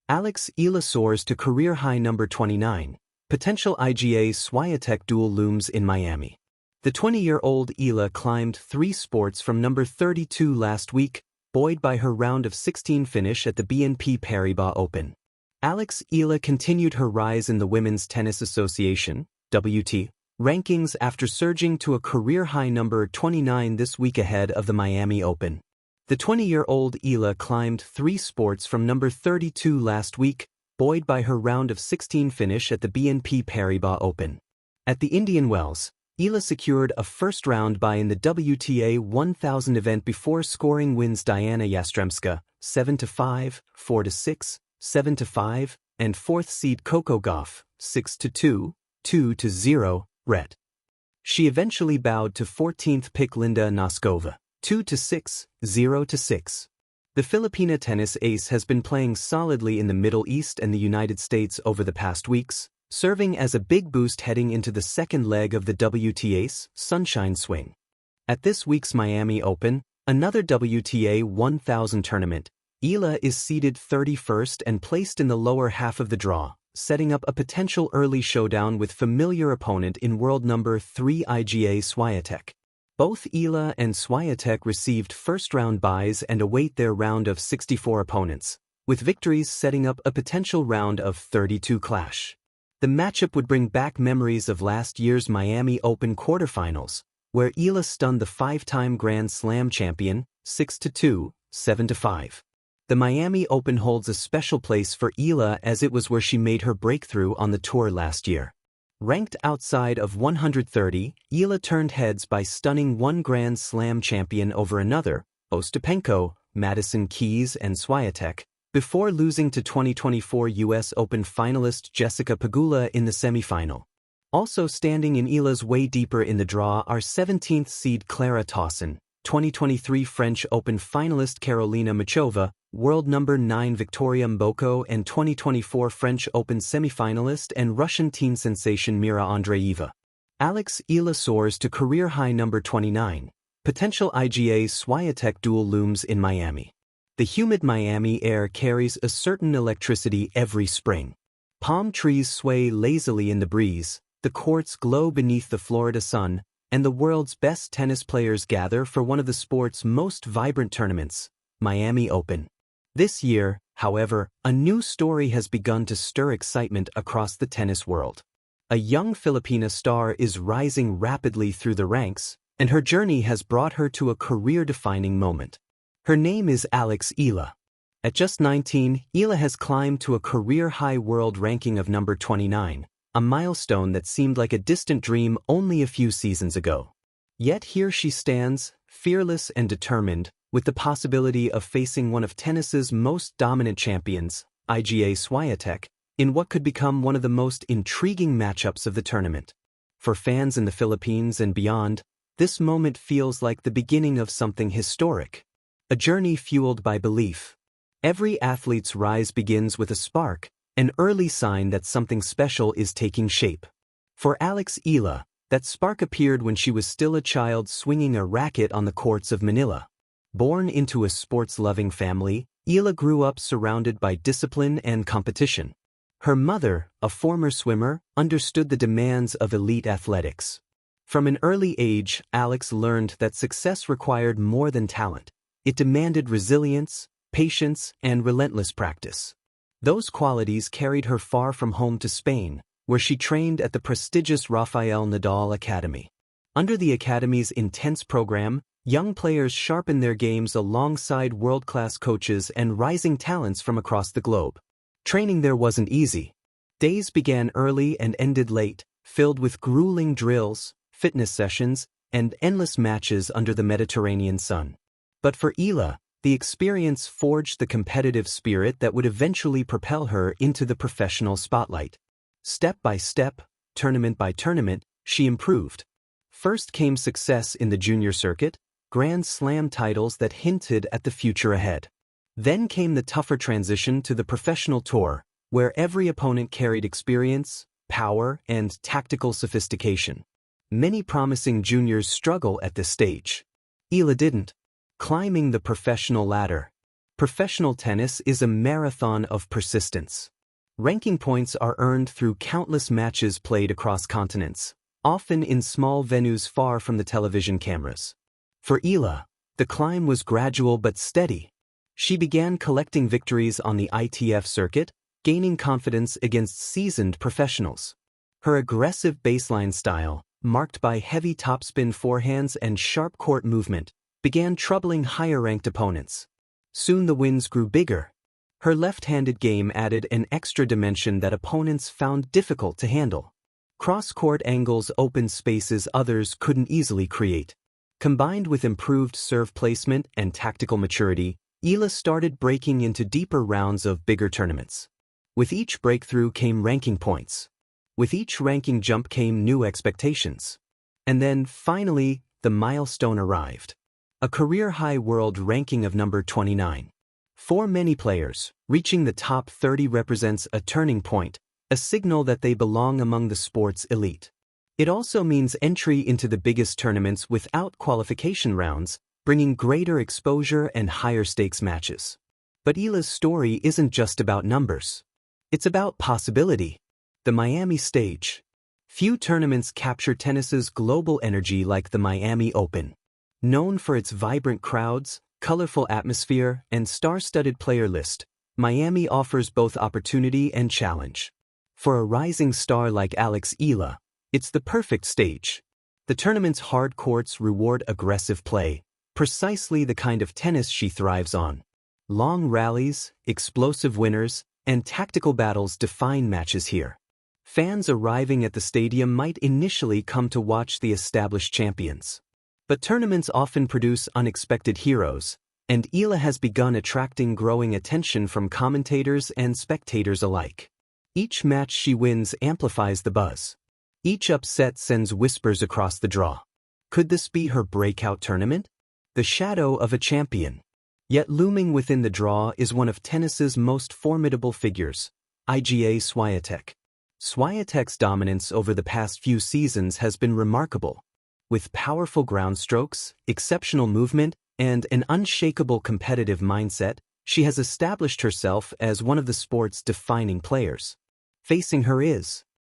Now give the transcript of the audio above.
Eala soars to career-high number 29. Potential Iga Swiatek duel looms in Miami. The 20-year-old Eala climbed 3 spots from number 32 last week, buoyed by her round of 16 finish at the BNP Paribas Open. Eala continued her rise in the Women's Tennis Association (WT) rankings after surging to a career-high number 29 this week ahead of the Miami Open. The 20-year-old Eala climbed 3 spots from number 32 last week, buoyed by her round of 16 finish at the BNP Paribas Open. At the Indian Wells, Eala secured a first-round bye in the WTA 1000 event before scoring wins Diana Yastremska 7-5, 4-6, 7-5, and 4th seed Coco Gauff 6-2, 2-0, ret. She eventually bowed to 14th pick Linda Noskova 2-6, 0-6. The Filipina tennis ace has been playing solidly in the Middle East and the United States over the past weeks, serving as a big boost heading into the second leg of the WTA's Sunshine Swing. At this week's Miami Open, another WTA 1000 tournament, Eala is seeded 31st and placed in the lower half of the draw, setting up a potential early showdown with familiar opponent in world number 3 Iga Swiatek. Both Eala and Swiatek received first-round byes and await their round of 64 opponents, with victories setting up a potential round of 32 clash. The matchup would bring back memories of last year's Miami Open quarterfinals, where Eala stunned the 5-time Grand Slam champion 6-2, 7-5. The Miami Open holds a special place for Eala as it was where she made her breakthrough on the tour last year. Ranked outside of 130, Eala turned heads by stunning one Grand Slam champion over another, Ostapenko, Madison Keys and Swiatek, before losing to 2024 U.S. Open finalist Jessica Pegula in the semifinal. Also standing in Eala's way deeper in the draw are 17th seed Clara Tauson, 2023 French Open finalist Karolina Muchova, world number 9 Victoria Mboko and 2024 French Open semifinalist and Russian teen sensation Mira Andreeva. Eala soars to career-high number 29. Potential Iga Swiatek duel looms in Miami. The humid Miami air carries a certain electricity every spring. Palm trees sway lazily in the breeze, the courts glow beneath the Florida sun, and the world's best tennis players gather for one of the sport's most vibrant tournaments, Miami Open. This year, however, a new story has begun to stir excitement across the tennis world. A young Filipina star is rising rapidly through the ranks, and her journey has brought her to a career-defining moment. Her name is Eala. At just 19, Eala has climbed to a career-high world ranking of number 29, a milestone that seemed like a distant dream only a few seasons ago. Yet here she stands, fearless and determined, with the possibility of facing one of tennis's most dominant champions, Iga Swiatek, in what could become one of the most intriguing matchups of the tournament. For fans in the Philippines and beyond, this moment feels like the beginning of something historic. A journey fueled by belief. Every athlete's rise begins with a spark, an early sign that something special is taking shape. For Eala, that spark appeared when she was still a child swinging a racket on the courts of Manila. Born into a sports-loving family, Eala grew up surrounded by discipline and competition. Her mother, a former swimmer, understood the demands of elite athletics. From an early age, Alex learned that success required more than talent. It demanded resilience, patience, and relentless practice. Those qualities carried her far from home to Spain, where she trained at the prestigious Rafael Nadal Academy. Under the academy's intense program, young players sharpen their games alongside world-class coaches and rising talents from across the globe. Training there wasn't easy. Days began early and ended late, filled with grueling drills, fitness sessions, and endless matches under the Mediterranean sun. But for Eala, the experience forged the competitive spirit that would eventually propel her into the professional spotlight. Step by step, tournament by tournament, she improved. First came success in the junior circuit, Grand Slam titles that hinted at the future ahead. Then came the tougher transition to the professional tour, where every opponent carried experience, power, and tactical sophistication. Many promising juniors struggle at this stage. Eala didn't. Climbing the professional ladder. Professional tennis is a marathon of persistence. Ranking points are earned through countless matches played across continents, often in small venues far from the television cameras. For Eala, the climb was gradual but steady. She began collecting victories on the ITF circuit, gaining confidence against seasoned professionals. Her aggressive baseline style, marked by heavy topspin forehands and sharp court movement, began troubling higher-ranked opponents. Soon the wins grew bigger. Her left-handed game added an extra dimension that opponents found difficult to handle. Cross-court angles opened spaces others couldn't easily create. Combined with improved serve placement and tactical maturity, Eala started breaking into deeper rounds of bigger tournaments. With each breakthrough came ranking points. With each ranking jump came new expectations. And then, finally, the milestone arrived. A career-high world ranking of number 29. For many players, reaching the top 30 represents a turning point, a signal that they belong among the sport's elite. It also means entry into the biggest tournaments without qualification rounds, bringing greater exposure and higher stakes matches. But Eala's story isn't just about numbers. It's about possibility. The Miami stage. Few tournaments capture tennis's global energy like the Miami Open. Known for its vibrant crowds, colorful atmosphere, and star-studded player list, Miami offers both opportunity and challenge. For a rising star like Eala, it's the perfect stage. The tournament's hard courts reward aggressive play, precisely the kind of tennis she thrives on. Long rallies, explosive winners, and tactical battles define matches here. Fans arriving at the stadium might initially come to watch the established champions. But tournaments often produce unexpected heroes, and Eala has begun attracting growing attention from commentators and spectators alike. Each match she wins amplifies the buzz. Each upset sends whispers across the draw. Could this be her breakout tournament? The shadow of a champion. Yet looming within the draw is one of tennis's most formidable figures, Iga Swiatek. Swiatek's dominance over the past few seasons has been remarkable. With powerful ground strokes, exceptional movement, and an unshakable competitive mindset, she has established herself as one of the sport's defining players. Facing her is